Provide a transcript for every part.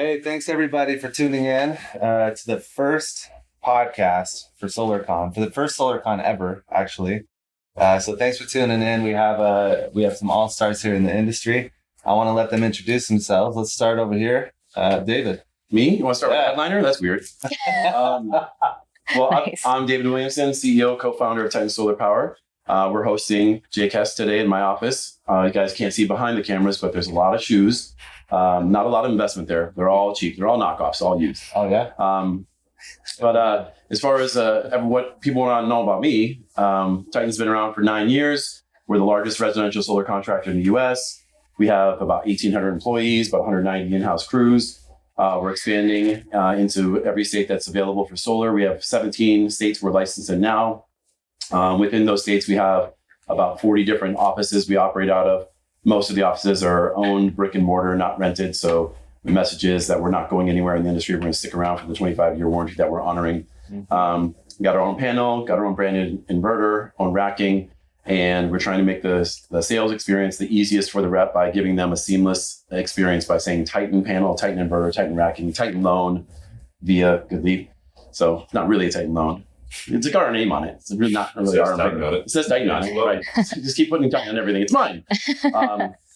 Hey, thanks everybody for tuning in to the first podcast for SolarCon, for the first SolarCon ever, actually. So thanks for tuning in. We have some all-stars here in the industry. I want to let them introduce themselves. Let's start over here. David. Me? You want to start with headliner? That's weird. Nice. I'm David Williamson, CEO, co-founder of Titan Solar Power. We're hosting JCast today in my office. You guys can't see behind the cameras, but there's a lot of shoes. Not a lot of investment there. They're all cheap. They're all knockoffs, all used. Oh, yeah? But as far as what people want to know about me, Titan's been around for 9 years. We're the largest residential solar contractor in the U.S. We have about 1,800 employees, about 190 in-house crews. We're expanding into every state that's available for solar. We have 17 states we're licensed in now. Within those states, we have about 40 different offices we operate out of. Most of the offices are owned, brick and mortar, not rented. So the message is that we're not going anywhere in the industry. We're going to stick around for the 25-year warranty that we're honoring. We got our own panel, got our own branded inverter, own racking, and we're trying to make the sales experience the easiest for the rep by giving them a seamless experience by saying Titan panel, Titan inverter, Titan racking, Titan loan via GoodLeap. So not really a Titan loan. It's got our name on it. It's really not really our name on it. It says Titan on it, right? Just keep putting Titan on everything. It's mine.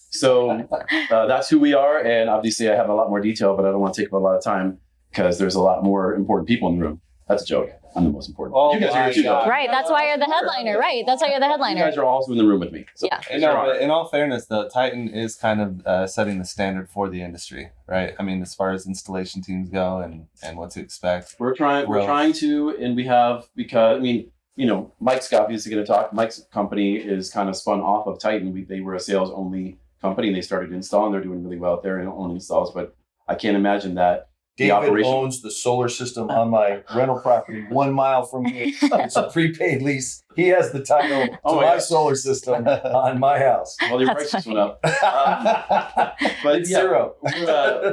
So that's who we are. And obviously I have a lot more detail, but I don't want to take up a lot of time because there's a lot more important people in the room. That's a joke. I'm the most important. Oh, you guys are here too, though. Right, that's why you're the headliner. Right, that's why you're the You headliner. guys are also in the room with me. So Yeah. But in all fairness, though, Titan is kind of setting the standard for the industry, right? I mean, as far as installation teams go and what to expect. We're trying to, and we have, because, I mean, you know, Mike's obviously going to talk. Mike's company is kind of spun off of Titan. They were a sales only company and they started installing. They're doing really well out there and own installs, but I can't imagine that David owns the solar system on my rental property 1 mile from me. It's a prepaid lease. He has the title to my solar system on my house. Well, your prices went up. But It's yeah, zero.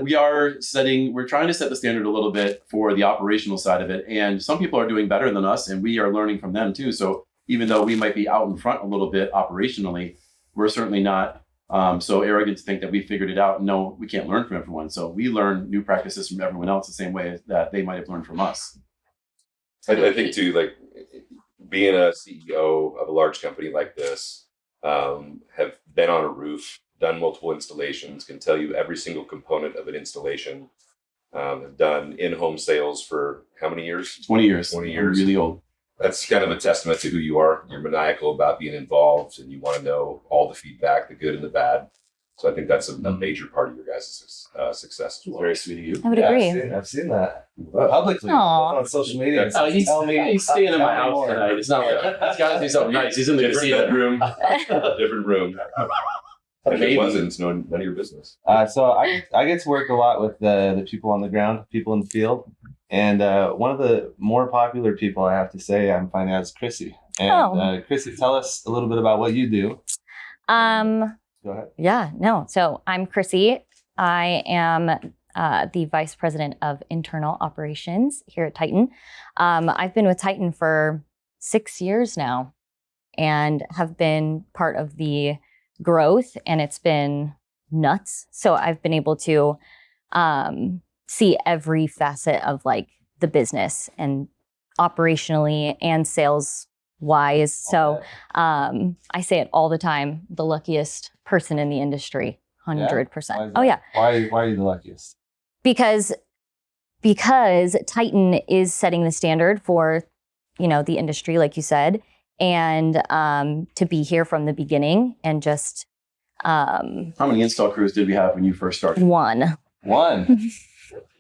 we're trying to set the standard a little bit for the operational side of it. And some people are doing better than us and we are learning from them too. So even though we might be out in front a little bit operationally, we're certainly not so arrogant to think that we figured it out. No, we can't learn from everyone. So we learn new practices from everyone else the same way that they might have learned from us. I think too, like being a CEO of a large company like this, have been on a roof, done multiple installations, can tell you every single component of an installation, have done in-home sales for how many years? 20 years. 20 years. Really old. That's kind of a testament to who you are. You're maniacal about being involved and you want to know all the feedback, the good and the bad. So I think that's a major part of your guys' success as well. Very sweet of you. I would agree. I've seen that publicly Aw. on social media. He's staying in my house tonight. It's not like he's got to do something nice. He's in the Different bedroom. Different room. If it wasn't, it's none of your business. So I get to work a lot with the people on the ground, people in the field. And one of the more popular people, I have to say, I'm finding out is Chrissy. And Chrissy, tell us a little bit about what you do. Go ahead. Yeah, no. So I'm Chrissy. I am the Vice President of Internal Operations here at Titan. I've been with Titan for 6 years now and have been part of the growth, and it's been nuts. So I've been able to see every facet of like the business and operationally and sales wise. So I say it all the time, the luckiest person in the industry, 100%. Oh yeah. Why are you the luckiest? Because Titan is setting the standard for, you know, the industry, like you said, and to be here from the beginning and just How many install crews did we have when you first started? one.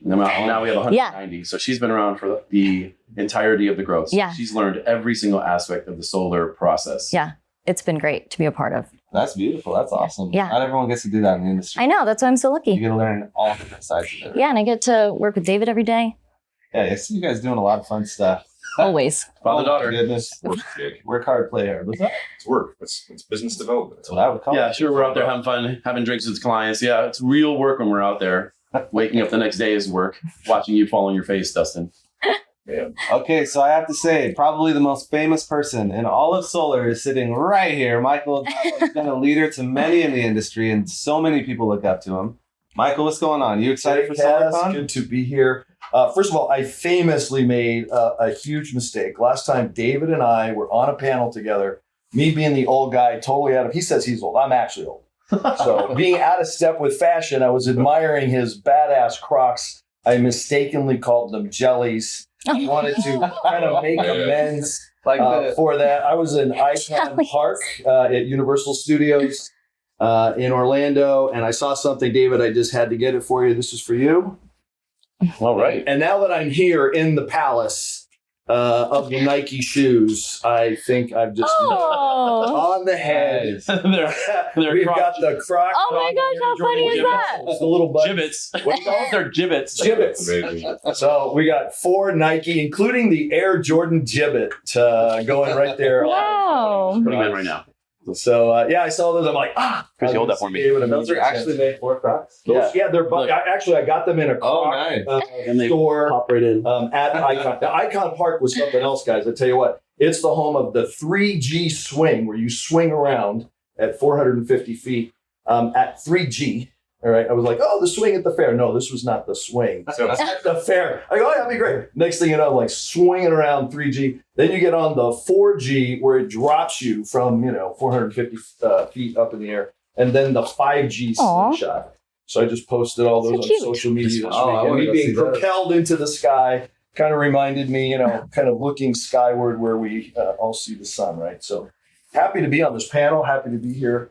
Now we have 190. So she's been around for the entirety of the growth. Yeah. She's learned every single aspect of the solar process. Yeah. It's been great to be a part of. That's beautiful. That's awesome. Yeah. Not everyone gets to do that in the industry. I know. That's why I'm so You lucky. get to learn all different sides of it. Yeah. And I get to work with David every day. Yeah, I see you guys doing a lot of fun stuff. Always. Father-daughter. Oh, my goodness. Work, Jake. Work hard, play hard. What's that? It's work. It's business development. That's what I would call Yeah, it. sure. We're out there having fun, having drinks with clients. Yeah, it's real work when we're out there. Waking up the next day is work. Watching you fall on your face, Dustin. Yeah. Okay, so I have to say, probably the most famous person in all of solar is sitting right here. Michael has been a leader to many in the industry, and so many people look up to him. Michael, what's going on? You excited for SolarCon? Good to be here. First of all, I famously made a huge mistake. Last time, David and I were on a panel together. Me being the old guy, totally out of. He says he's old. I'm actually old. So being out of step with fashion, I was admiring his badass Crocs. I mistakenly called them jellies. I wanted to kind of make amends for that. I was in Icon Park at Universal Studios in Orlando, and I saw something, David. I just had to get it for you. This is for you. All right. And now that I'm here in the palace of the Nike shoes, I think I've just on the head. they're We've got the Crocs. Oh my gosh, how funny is that? It's the little buttons. Gibbets. What do you call them? They're gibbets. Gibbets. Amazing. So we got 4 Nike, including the Air Jordan Gibbet going right there. Wow. Putting them in right now. So I saw those. I'm like, Chris, you hold that for me. Those are actually made for Crocs. Yeah, they're. I got them in a Croc nice. And they store pop right in. at Icon. The Icon Park was something else, guys. I tell you what, it's the home of the 3G swing, where you swing around at 450 feet at 3G. All right. I was like, oh, the swing at the fair. No, this was not the swing. So at the fair. I go, oh, that'd be great. Next thing you know, I'm like swinging around 3G. Then you get on the 4G where it drops you from, 450 feet up in the air. And then the 5G slingshot. So I just posted all those on social media this week. And me being propelled into the sky kind of reminded me, kind of looking skyward where we all see the sun, right? So happy to be on this panel. Happy to be here.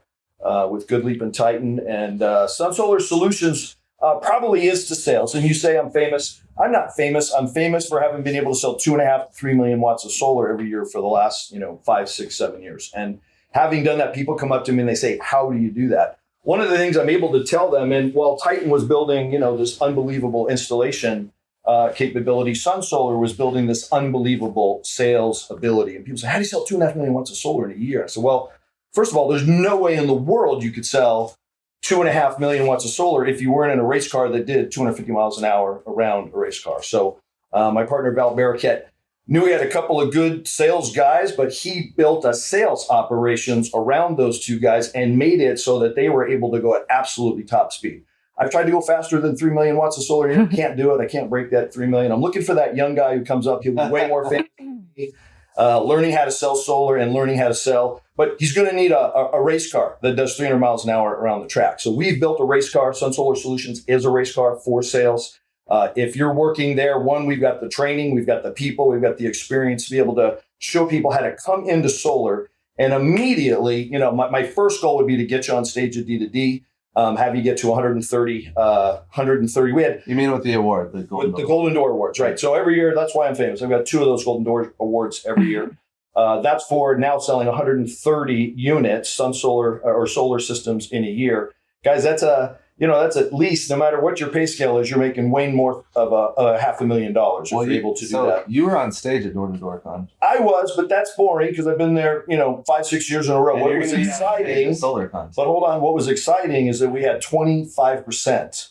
With Good Leap and Titan, and Sun Solar Solutions probably is to sales. And you say I'm famous. I'm not famous. I'm famous for having been able to sell 2.5 to 3 million watts of solar every year for the last 5, 6, 7 years. And having done that, people come up to me and they say, "How do you do that?" One of the things I'm able to tell them, and while Titan was building this unbelievable installation capability, Sun Solar was building this unbelievable sales ability. And people say, "How do you sell 2.5 million watts of solar in a year?" I said, "Well, first of all, there's no way in the world you could sell 2.5 million watts of solar if you weren't in a race car that did 250 miles an hour around a race car." So my partner, Val Barraquette, knew he had a couple of good sales guys, but he built a sales operations around those 2 guys and made it so that they were able to go at absolutely top speed. I've tried to go faster than 3 million watts of solar. I can't do it. I can't break that 3 million. I'm looking for that young guy who comes up. He'll be way more famous than me. Learning how to sell solar and learning how to sell, but he's going to need a race car that does 300 miles an hour around the track. So we've built a race car. Sun Solar Solutions is a race car for sales. If you're working there, we've got the training, we've got the people, we've got the experience to be able to show people how to come into solar. And immediately, my first goal would be to get you on stage at D2D. Have you get to 130. We had You mean with the award, the Golden Door Awards, right? So every year, that's why I'm famous. I've got 2 of those Golden Door Awards every year. That's for now selling 130 units, Sun Solar or solar systems in a year, guys. That's that's at least, no matter what your pay scale is, you're making way more of a $500,000 if you're able to do that. You were on stage at Door to Door Con. I was, but that's boring because I've been there, 5, 6 years in a row. And what was exciting, SolarCon. but hold on, what was exciting is that we had 25%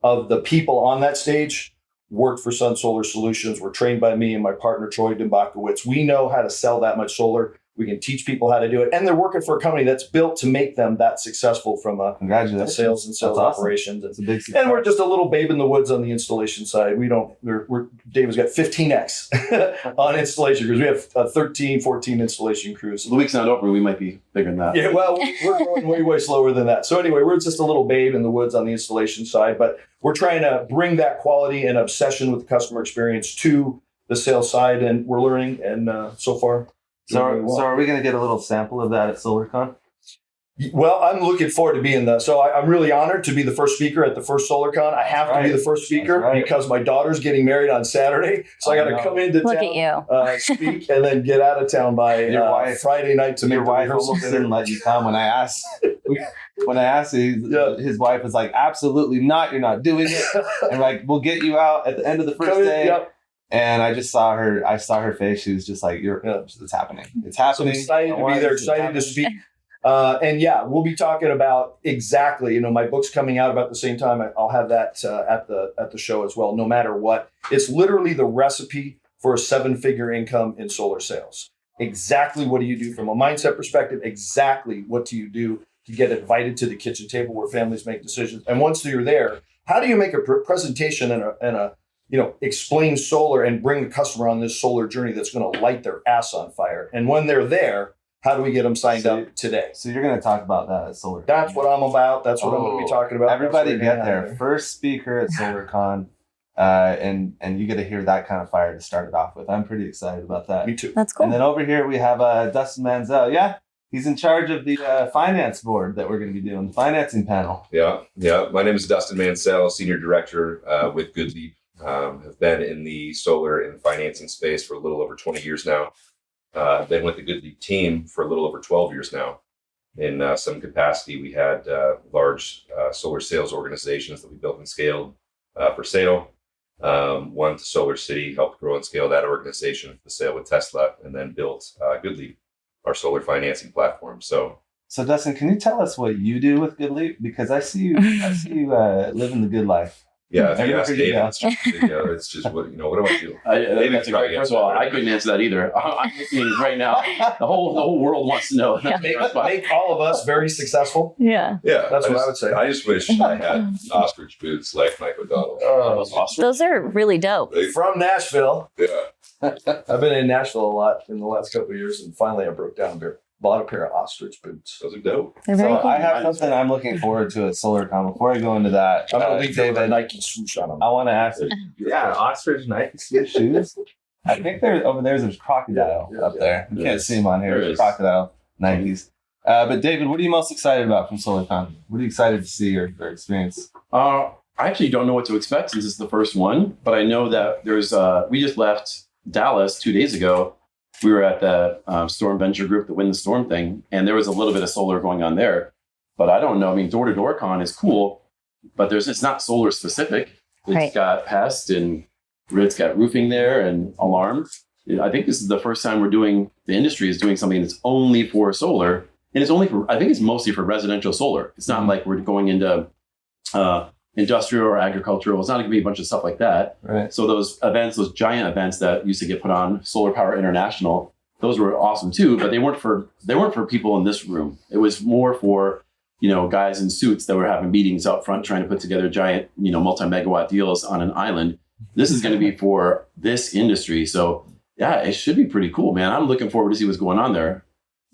of the people on that stage worked for Sun Solar Solutions, were trained by me and my partner, Troy Dimbakowitz. We know how to sell that much solar. We can teach people how to do it. And they're working for a company that's built to make them that successful from a sales and sales operations. That's a big success. And we're just a little babe in the woods on the installation side. David's got 15X on installation crews. We have 13, 14 installation crews. The week's not over. We might be bigger than that. Yeah, well, we're going way, way slower than that. So anyway, we're just a little babe in the woods on the installation side, but we're trying to bring that quality and obsession with the customer experience to the sales side, and we're learning. And so far, so are we going to get a little sample of that at SolarCon? Well, I'm looking forward to being I'm really honored to be the first speaker at the first SolarCon. I have to be the first speaker because my daughter's getting married on Saturday. So I got to come into town, speak, and then get out of town by Friday night to make the rehearsal. Didn't let you come when I asked. When I asked you, his wife was like, "Absolutely not. You're not doing it." And like, "We'll get you out at the end of the first day." Yep. And I just saw her. I saw her face. She was just like, "It's happening. It's happening." So excited to be there. Excited to speak. And we'll be talking about exactly, my book's coming out about the same time. I'll have that at the show as well. No matter what, it's literally the recipe for a 7-figure income in solar sales. Exactly what do you do from a mindset perspective? Exactly what do you do to get invited to the kitchen table where families make decisions. And once you're there, how do you make a presentation and a explain solar and bring the customer on this solar journey that's going to light their ass on fire? And when they're there, how do we get them signed up today? So you're going to talk about that at Solar. That's what I'm about. That's what I'm going to be talking about. Everybody get there. First speaker at SolarCon, and you get to hear that kind of fire to start it off with. I'm pretty excited about that. Me too. That's cool. And then over here we have Dustin Manziel. Yeah, he's in charge of the finance board that we're going to be doing, the financing panel. Yeah. My name is Dustin Mansell, Senior Director with GoodLeap. Have been in the solar and financing space for a little over 20 years now. Been with the GoodLeap team for a little over 12 years now. In some capacity, we had large solar sales organizations that we built and scaled for sale. One to Solar City, helped grow and scale that organization for sale with Tesla, and then built GoodLeap, our solar financing platform. So Dustin, can you tell us what you do with GoodLeap? Because I see you living the good life. yeah, if you ask Everybody David, it's just what do I do? Maybe That's a try great, first of all, I couldn't answer that either. I'm listening right now. The whole world wants to know. That's Make, my response. make all of us very successful. Yeah. Yeah, That's what I would say. I just wish I had ostrich boots like Mike O'Donnell. Those awesome. Those are really dope. From Nashville. Yeah. I've been in Nashville a lot in the last couple of years, and finally I broke down and bought a pair of ostrich boots. Those are dope. They're very So cool. I have something I'm looking forward to at SolarCon. Before I go into that, I'm going to leave David, a Nike swoosh on them. I want to ask you. Yeah, ostrich Nike shoes. I think there's a crocodile up there. You can't see him on here. There There's is. crocodile Nikes. But David, what are you most excited about from SolarCon? What are you excited to see or experience? I actually don't know what to expect since it's the first one, but I know that there's, we just left Dallas 2 days ago. We were at the Storm Venture Group, the Win the Storm thing, and there was a little bit of solar going on there. But I don't know. I mean, door-to-door con is cool, but it's not solar specific. It's Right. got pest and it's got roofing there and alarm. I think this is the first time the industry is doing something that's only for solar. And I think it's mostly for residential solar. It's not like we're going into industrial or agricultural. It's not going to be a bunch of stuff like that. Right. So those giant events that used to get put on, Solar Power International, those were awesome too, but they weren't for people in this room. It was more for, guys in suits that were having meetings out front trying to put together giant, multi-megawatt deals on an island. This is going to be for this industry. So yeah, it should be pretty cool, man. I'm looking forward to see what's going on there.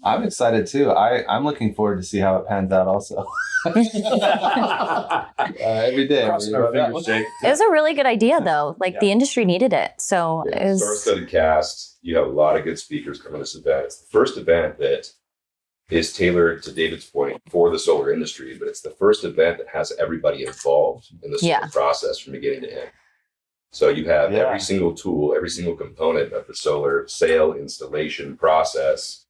I'm excited too. I'm looking forward to see how it pans out also. Every day. Crossing our fingers, Jake. It was a really good idea, though. Like the industry needed it, so it was. Star-studded cast. You have a lot of good speakers coming to this event. It's the first event that is tailored, to David's point, for the solar industry, but it's the first event that has everybody involved in the solar process from beginning to end. So you have every single tool, every single component of the solar sale installation process.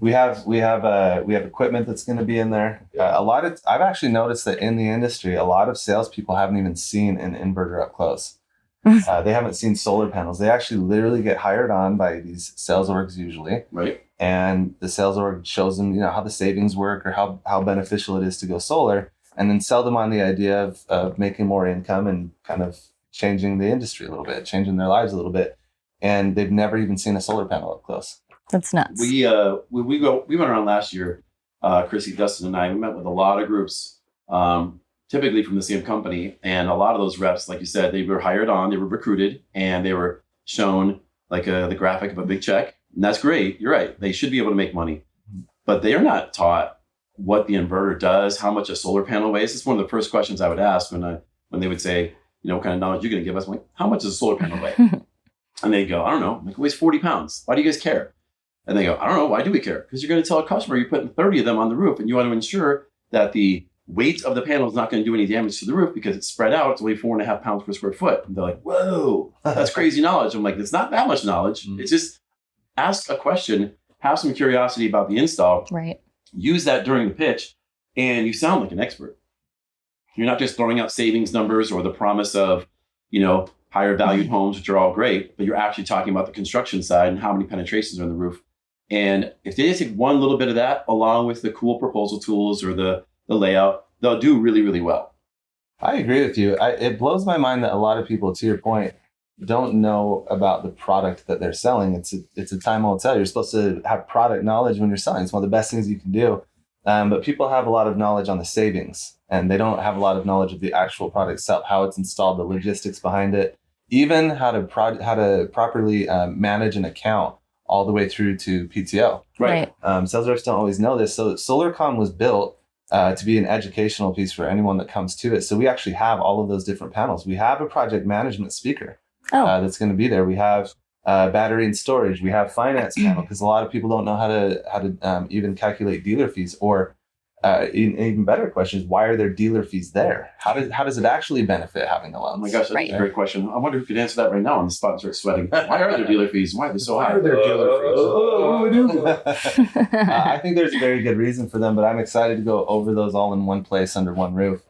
We have equipment that's going to be in there. I've actually noticed that in the industry, a lot of salespeople haven't even seen an inverter up close. They haven't seen solar panels. They actually literally get hired on by these sales orgs usually, Right. and the sales org shows them, how the savings work or how beneficial it is to go solar, and then sell them on the idea of making more income and kind of changing the industry a little bit, changing their lives a little bit, and they've never even seen a solar panel up close. That's nuts. We went around last year, Chrissy, Dustin, and I. We met with a lot of groups, typically from the same company, and a lot of those reps, like you said, they were hired on, they were recruited, and they were shown like the graphic of a big check, and that's great. You're right; they should be able to make money, but they are not taught what the inverter does, how much a solar panel weighs. It's one of the first questions I would ask when they would say, what kind of knowledge you're going to give us? I'm like, how much does a solar panel weigh? And they go, I don't know. I'm like, it weighs 40 pounds. Why do you guys care? And they go, I don't know. Why do we care? Because you're going to tell a customer you're putting 30 of them on the roof, and you want to ensure that the weight of the panel is not going to do any damage to the roof because it's spread out. It's only 4.5 pounds per square foot. And they're like, whoa, that's crazy knowledge. I'm like, it's not that much knowledge. It's just ask a question, have some curiosity about the install, Right. use that during the pitch, and you sound like an expert. You're not just throwing out savings numbers or the promise of, higher valued homes, which are all great, but you're actually talking about the construction side and how many penetrations are in the roof. And if they just take one little bit of that along with the cool proposal tools or the layout, they'll do really, really well. I agree with you. It blows my mind that a lot of people, to your point, don't know about the product that they're selling. It's a time will tell. You're supposed to have product knowledge when you're selling. It's one of the best things you can do. but people have a lot of knowledge on the savings, and they don't have a lot of knowledge of the actual product itself, how it's installed, the logistics behind it, even how to properly manage an account all the way through to PTO. Right. Sales reps don't always know this. So SolarCon was built to be an educational piece for anyone that comes to it. So we actually have all of those different panels. We have a project management speaker that's going to be there. We have battery and storage. We have finance panel, because a lot of people don't know how to even calculate dealer fees. Or even better question is, why are there dealer fees there? How does it actually benefit having a loan? Oh my gosh, that's a great question. I wonder if you could answer that right now on the spot and start sweating. Why are there dealer fees? Why are they so high? Why are there dealer fees? I think there's a very good reason for them, but I'm excited to go over those all in one place under one roof,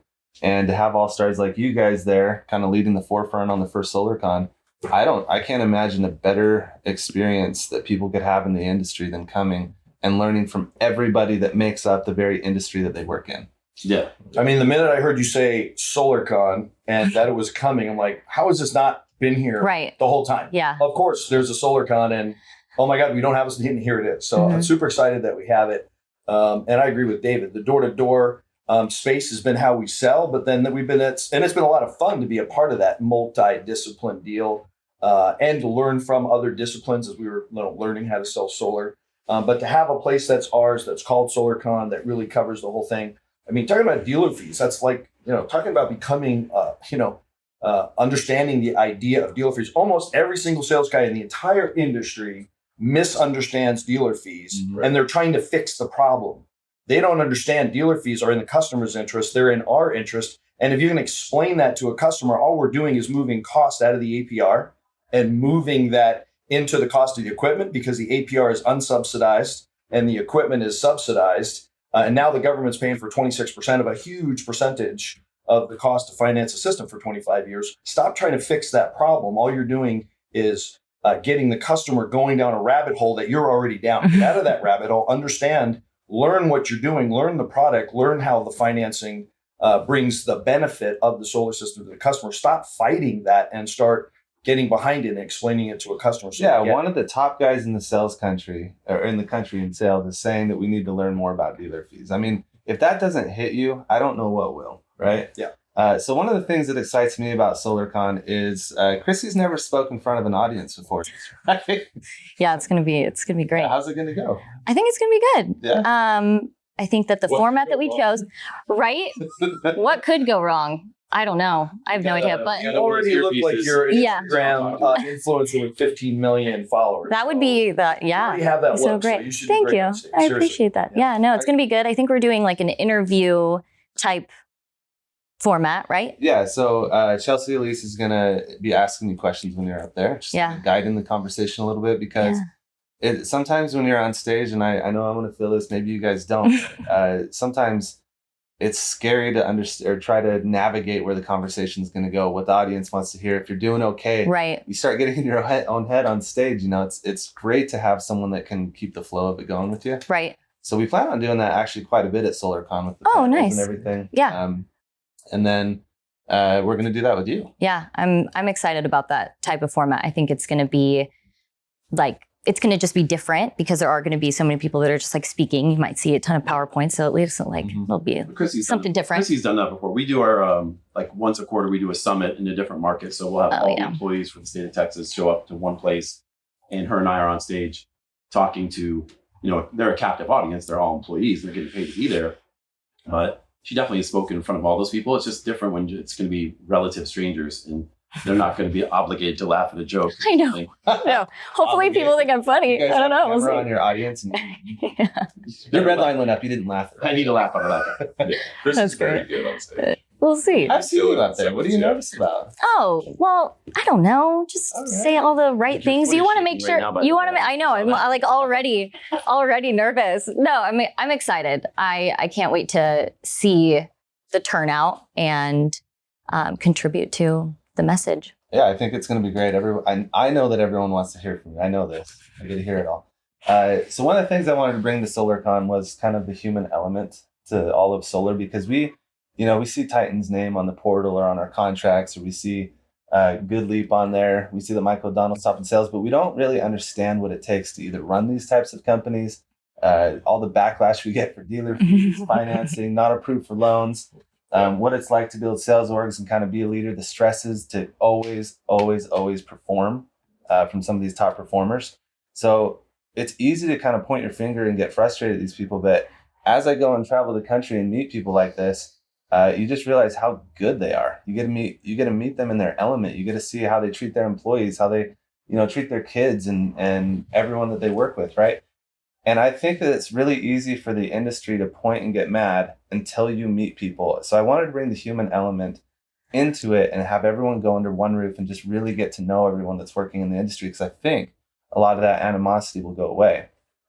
and to have all stars like you guys there, kind of leading the forefront on the first SolarCon. I can't imagine a better experience that people could have in the industry than coming and learning from everybody that makes up the very industry that they work in. Yeah. I mean, the minute I heard you say SolarCon and that it was coming, I'm like, how has this not been here the whole time? Yeah. Of course, there's a SolarCon, and oh my God, we don't have it, and here it is. So I'm super excited that we have it. And I agree with David. The door-to-door space has been how we sell, but then we've been and it's been a lot of fun to be a part of that multi-discipline deal and to learn from other disciplines as we were learning how to sell solar. But to have a place that's ours, that's called SolarCon, that really covers the whole thing. I mean, talking about dealer fees, that's like, talking about becoming, understanding the idea of dealer fees. Almost every single sales guy in the entire industry misunderstands dealer fees, and they're trying to fix the problem. They don't understand dealer fees are in the customer's interest. They're in our interest. And if you can explain that to a customer, all we're doing is moving cost out of the APR and moving that into the cost of the equipment, because the APR is unsubsidized and the equipment is subsidized. And now the government's paying for 26% of a huge percentage of the cost to finance a system for 25 years. Stop trying to fix that problem. All you're doing is getting the customer going down a rabbit hole that you're already down. Get out of that rabbit hole, understand, learn what you're doing, learn the product, learn how the financing brings the benefit of the solar system to the customer. Stop fighting that and start getting behind it and explaining it to a customer. So one of the top guys in the sales country, or in the country in sales, is saying that we need to learn more about dealer fees. I mean, if that doesn't hit you, I don't know what will, right? Yeah. So one of the things that excites me about SolarCon is Chrissy's never spoke in front of an audience before. Yeah, it's gonna be great. Yeah, how's it gonna go? I think it's gonna be good. Yeah. I think that the format that we chose, right? What could go wrong? I don't know. I have no idea. But you already look like you're an Instagram influencer with 15 million followers. That would be the You already have that so look, great. so you should Thank be you. great. I Seriously. appreciate that. Yeah, no, it's gonna be good. I think we're doing like an interview type format, right? Yeah, so Chelsea Elise is going to be asking you questions when you're up there. Just guiding the conversation a little bit, because sometimes when you're on stage, and I know I'm going to feel this, maybe you guys don't, sometimes it's scary to understand or try to navigate where the conversation is going to go, what the audience wants to hear. If you're doing okay, right, you start getting in your own head on stage. It's great to have someone that can keep the flow of it going with you. Right. So we plan on doing that actually quite a bit at SolarCon with the nice and everything. Yeah. And then we're going to do that with you. Yeah, I'm excited about that type of format. I think it's going to be like, it's going to just be different, because there are going to be so many people that are just like speaking. You might see a ton of PowerPoints, so at least like it'll be something different. Chrissy's done that before. We do our like once a quarter, we do a summit in a different market. So we'll have all the employees from the state of Texas show up to one place, and her and I are on stage talking to, they're a captive audience. They're all employees. They're getting paid to be there, but she definitely has spoken in front of all those people. It's just different when it's going to be relative strangers, and they're not going to be obligated to laugh at a joke. I know. No. Hopefully people think I'm funny. I don't know. We'll see. On your audience. And your red line went up. You didn't laugh. I need to laugh out of that. That's great. Good on stage. We'll see. I've seen you out there. What do you notice about? Oh, well, I don't know. Just say all the right things. You want to make sure. You want to. I know. I'm like already nervous. No, I'm excited. I can't wait to see the turnout and contribute to the message. Yeah, I think it's going to be great. I know that everyone wants to hear from me. I know this. I get to hear it all. So one of the things I wanted to bring to SolarCon was kind of the human element to all of solar, because we see Titan's name on the portal or on our contracts, or we see Good Leap on there. We see that Mike O'Donnell's top in sales, but we don't really understand what it takes to either run these types of companies all the backlash we get for dealer fees, financing, not approved for loans, what it's like to build sales orgs and kind of be a leader, the stresses to always, always, always perform from some of these top performers. So it's easy to kind of point your finger and get frustrated at these people. But as I go and travel the country and meet people like this, you just realize how good they are. You get to meet them in their element. You get to see how they treat their employees, how they, treat their kids and everyone that they work with, right? And I think that it's really easy for the industry to point and get mad until you meet people. So I wanted to bring the human element into it and have everyone go under one roof and just really get to know everyone that's working in the industry, because I think a lot of that animosity will go away.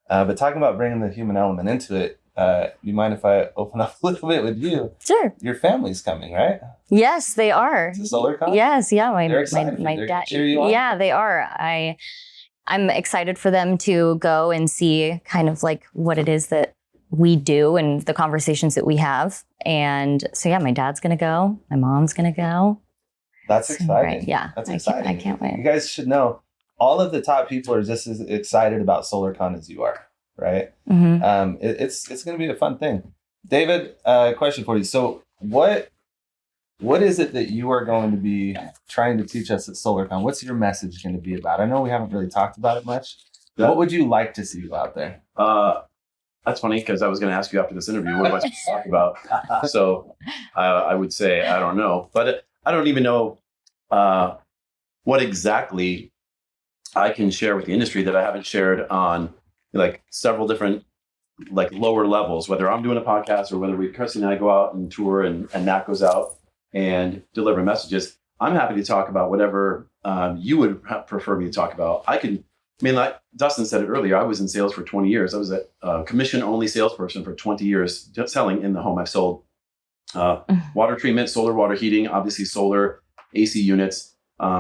But talking about bringing the human element into it, do you mind if I open up a little bit with you? Sure. Your family's coming, right? Yes, they are. To SolarCon? Yes, yeah. They're My excited. They're dad. cheer you on? Yeah, they are. I'm excited for them to go and see kind of like what it is that we do and the conversations that we have. And so, yeah, my dad's going to go. My mom's going to go. That's exciting. Right. Yeah. That's exciting. I can't wait. You guys should know all of the top people are just as excited about SolarCon as you are, right? Mm-hmm. It's going to be a fun thing. David, question for you. So what is it that you are going to be trying to teach us at SolarCon? What's your message going to be about? I know we haven't really talked about it much. Yeah. What would you like to see out there? That's funny because I was going to ask you after this interview, what am I supposed to talk about? So I would say, I don't know, but I don't even know what exactly I can share with the industry that I haven't shared on like several different like lower levels, whether I'm doing a podcast or whether Kirsty and I go out and tour and Nat goes out and deliver messages. I'm happy to talk about whatever you would prefer me to talk about. Like Dustin said it earlier, I was in sales for 20 years. I was a commission-only salesperson for 20 years, just selling in the home. I've sold water treatment, solar water heating, obviously solar AC units.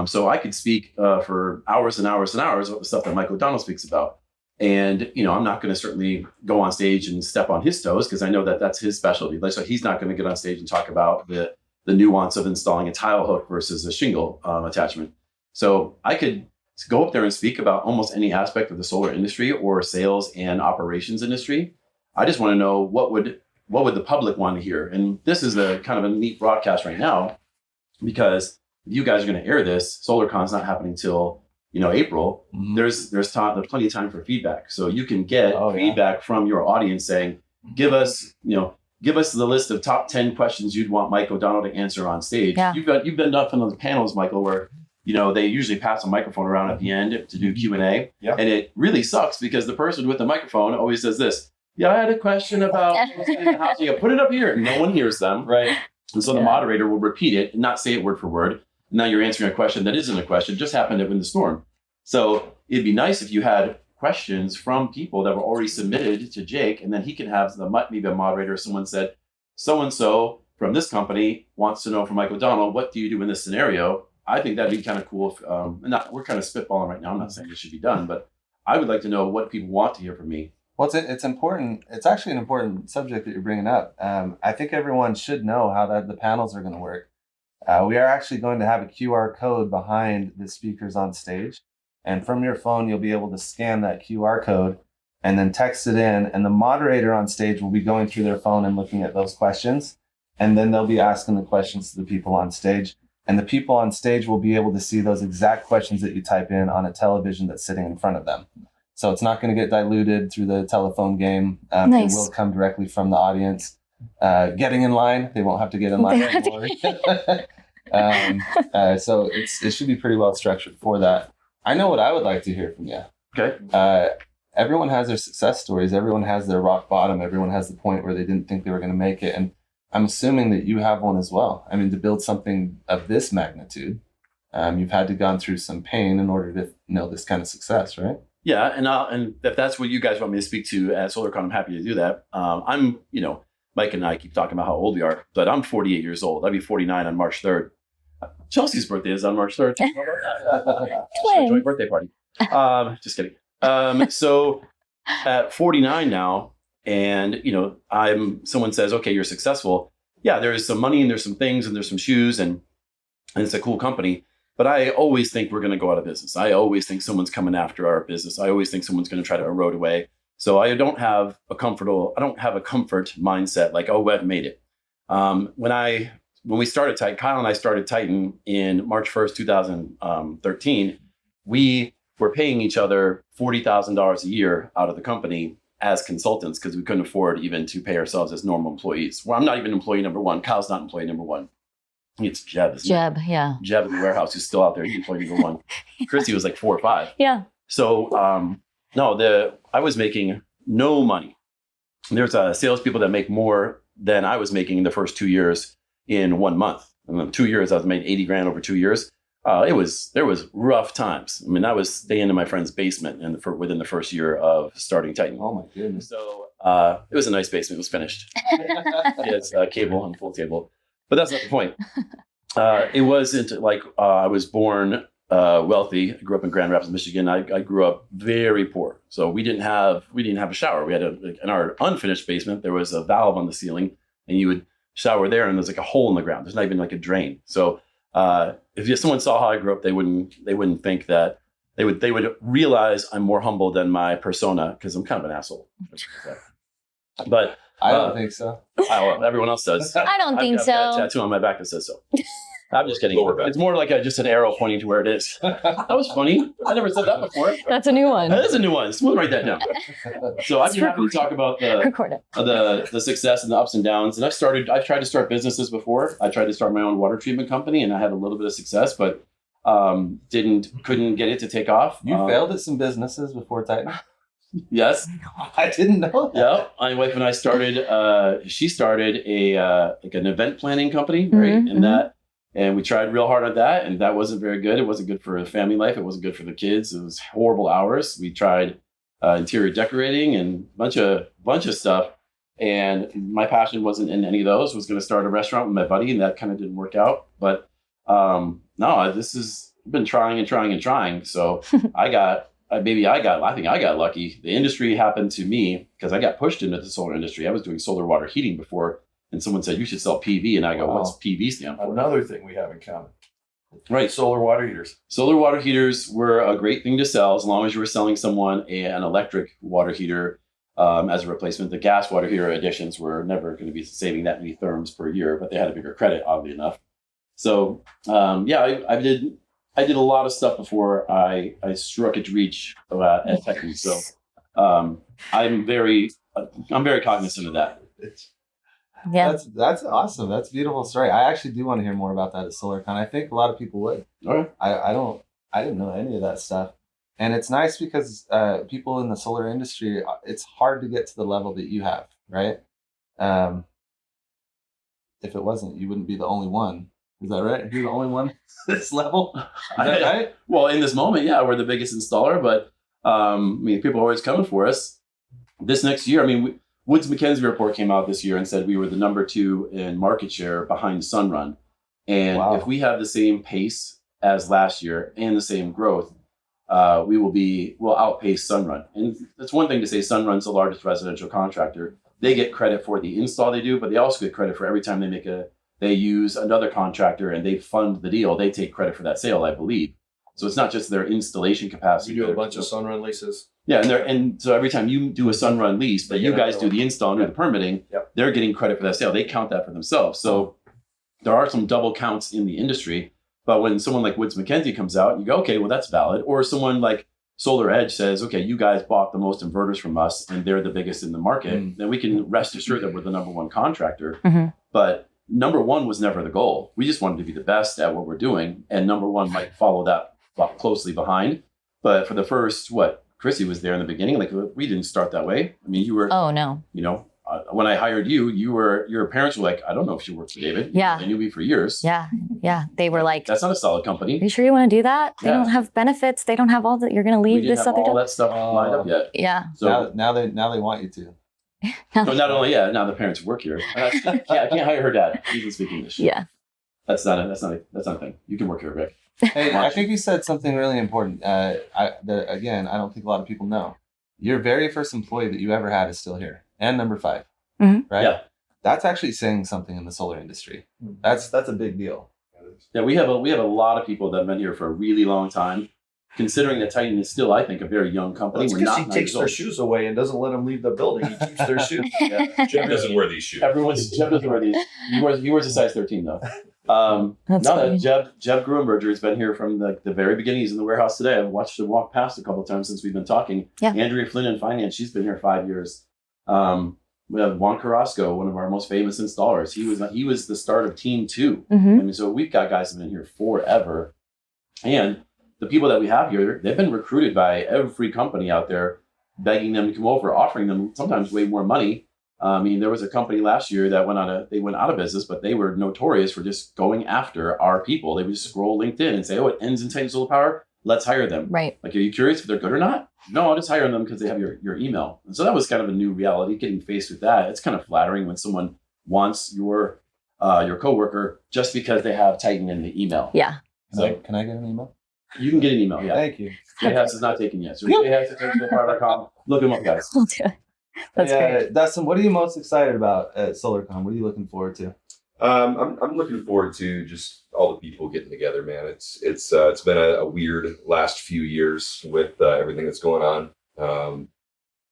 So I could speak for hours and hours and hours about the stuff that Mike O'Donnell speaks about. And, I'm not going to certainly go on stage and step on his toes because I know that that's his specialty. So he's not going to get on stage and talk about the nuance of installing a tile hook versus a shingle attachment. So I could go up there and speak about almost any aspect of the solar industry or sales and operations industry. I just want to know what would the public want to hear. And this is a kind of a neat broadcast right now because if you guys are going to air this, SolarCon's not happening till April. Mm-hmm. There's plenty of time for feedback, so you can get feedback from your audience saying, give us the list of top 10 questions you'd want Mike O'Donnell to answer on stage. Yeah. You've been up in those panels, Michael, where they usually pass a microphone around at the end to do Q&A. Yeah. And it really sucks because the person with the microphone always says this. Yeah, I had a question about housing. You put it up here. No one hears them. Right. And so the moderator will repeat it and not say it word for word. Now you're answering a question that isn't a question. It just happened in the storm. So it'd be nice if you had questions from people that were already submitted to Jake, and then he can have maybe a moderator. Someone said, so-and-so from this company wants to know from Mike O'Donnell, what do you do in this scenario? I think that'd be kind of cool. We're kind of spitballing right now. I'm not saying it should be done, but I would like to know what people want to hear from me. Well, it's important. It's actually an important subject that you're bringing up. I think everyone should know how the panels are going to work. We are actually going to have a QR code behind the speakers on stage. And from your phone, you'll be able to scan that QR code and then text it in. And the moderator on stage will be going through their phone and looking at those questions. And then they'll be asking the questions to the people on stage. And the people on stage will be able to see those exact questions that you type in on a television that's sitting in front of them. So it's not going to get diluted through the telephone game. Nice. It will come directly from the audience. Getting in line, they won't have to get in line anymore. So it should be pretty well structured for that. I know what I would like to hear from you. Okay. Everyone has their success stories. Everyone has their rock bottom. Everyone has the point where they didn't think they were going to make it. And I'm assuming that you have one as well. I mean, to build something of this magnitude, you've had to gone through some pain in order to know this kind of success, right? Yeah, and if that's what you guys want me to speak to at SolarCon, I'm happy to do that. I'm, Mike and I keep talking about how old we are, but I'm 48 years old. I'll be 49 on March 3rd. Chelsea's birthday is on March 3rd. Joint birthday party. Just kidding. So at 49 now, and someone says, okay, you're successful. Yeah, there's some money and there's some things and there's some shoes and it's a cool company. But I always think we're going to go out of business. I always think someone's coming after our business. I always think someone's going to try to erode away. So I don't have a comfort mindset like, oh, I've made it. When we started Titan, Kyle and I started Titan in March 1st, 2013. We were paying each other $40,000 a year out of the company as consultants because we couldn't afford even to pay ourselves as normal employees. Well, I'm not even employee number one. Kyle's not employee number one. It's Jeb. Jeb, yeah. Jeb in the warehouse who's still out there. He's employee number one. Chrissy was like 4 or 5. Yeah. So I was making no money. There's salespeople that make more than I was making in the first 2 years in 1 month. And then 2 years, I was making 80 grand over 2 years. There was rough times. I mean, I was staying in my friend's basement within the first year of starting Titan. Oh my goodness. So it was a nice basement. It was finished. It's cable and full table. But that's not the point. It wasn't like I was born wealthy. I grew up in Grand Rapids, Michigan. I grew up very poor. So we didn't have a shower. We had in our unfinished basement, there was a valve on the ceiling and you would shower there and there's like a hole in the ground. There's not even like a drain. So if someone saw how I grew up, they wouldn't think that they would realize I'm more humble than my persona because I'm kind of an asshole. But I don't think so. Well, everyone else does. I don't think I've got a so. tattoo on my back that says so. I'm just kidding. Lower back. It's more like just an arrow pointing to where it is. That was funny. I never said that before. That's a new one. That is a new one. Someone write that down. So I'd be happy to talk about Record it. the success and the ups and downs. And I've tried to start businesses before. I tried to start my own water treatment company and I had a little bit of success, but couldn't get it to take off. You failed at some businesses before Titan? Yes. I didn't know that. Yeah. My wife and I started, she started an event planning company, right? Mm-hmm, And we tried real hard on that, and that wasn't very good. It wasn't good for the family life. It wasn't good for the kids. It was horrible hours. We tried interior decorating and bunch of stuff, and my passion wasn't in any of those. I was going to start a restaurant with my buddy, and that kind of didn't work out. But no, I've been trying and trying and trying. So I think I got lucky. The industry happened to me because I got pushed into the solar industry. I was doing solar water heating before. And someone said, you should sell PV. And I go, what's PV stand for? Another thing we have in common. Right. Solar water heaters. Solar water heaters were a great thing to sell as long as you were selling someone an electric water heater as a replacement. The gas water heater additions were never going to be saving that many therms per year, but they had a bigger credit, oddly enough. So, I did a lot of stuff before I struck its reach at Titan. So I'm very cognizant of that. Yeah. That's awesome. That's a beautiful story. I actually do want to hear more about that at SolarCon. I think a lot of people would. All right. I didn't know any of that stuff. And it's nice because people in the solar industry, it's hard to get to the level that you have, right? If it wasn't, you wouldn't be the only one. Is that right? You're the only one at this level? Is that right? Well, in this moment, yeah, we're the biggest installer, but people are always coming for us. This next year, Woods Mackenzie report came out this year and said we were the number 2 in market share behind Sunrun. And if we have the same pace as last year and the same growth, we'll outpace Sunrun. And that's one thing to say Sunrun's the largest residential contractor. They get credit for the install they do, but they also get credit for every time they use another contractor and they fund the deal, they take credit for that sale, I believe. So it's not just their installation capacity. You do a bunch of Sunrun leases. Yeah, and so every time you do a Sunrun lease, but you guys do the install and do the permitting, they're getting credit for that sale. They count that for themselves. So there are some double counts in the industry. But when someone like Woods Mackenzie comes out, you go, okay, well, that's valid. Or someone like Solar Edge says, okay, you guys bought the most inverters from us and they're the biggest in the market, then we can rest assured that we're the number 1 contractor. But number 1 was never the goal. We just wanted to be the best at what we're doing. And number 1 might follow that closely behind. But for the first, Chrissy was there in the beginning. Like, we didn't start that way. You were. Oh, no. When I hired you, your parents were like, I don't know if she works for David. Yeah. They knew me for years. Yeah. They were like, that's not a solid company. Are you sure you want to do that? They don't have benefits. They don't have all that. You're going to leave this other all that stuff lined up yet. Yeah. So now they want you to. So not only, now the parents work here. I can't hire her dad. He can speak English. Yeah. That's not a thing. You can work here, Rick. Hey, I think you said something really important. Again, I don't think a lot of people know. Your very first employee that you ever had is still here, and number 5, right? Yeah, that's actually saying something in the solar industry. That's a big deal. Yeah, we have a lot of people that have been here for a really long time. considering that Titan is still, I think, a very young company. Well, We're because not he takes their shoes away and doesn't let them leave the building. He keeps their shoes. Yeah. Jeff doesn't wear these shoes. Jeff doesn't wear these. He wears a size 13 though. That's No, funny. Jeb Gruenberger has been here from the very beginning. He's in the warehouse today. I've watched him walk past a couple of times since we've been talking. Yeah. Andrea Flynn in finance, she's been here 5 years. We have Juan Carrasco, one of our most famous installers. He was the start of Team 2. Mhm. I mean, so we've got guys that have been here forever. And the people that we have here, they've been recruited by every company out there, begging them to come over, offering them sometimes way more money. I mean, there was a company last year that went out of business, but they were notorious for just going after our people. They would just scroll LinkedIn and say, "Oh, it ends in Titan Solar Power. Let's hire them." Right. Like, are you curious if they're good or not? No, I'll just hire them because they have your email. And so that was kind of a new reality. Getting faced with that, it's kind of flattering when someone wants your coworker just because they have Titan in the email. Yeah. So Can I get an email? you can get an email. Yeah. Thank you. JHS is not taken yet. So JHS at TitanSolarPower.com. Look them up, guys. We'll do it. That's great. Dustin, what are you most excited about at SolarCon? What are you looking forward to? I'm looking forward to just all the people getting together, man. It's been a weird last few years with everything that's going on.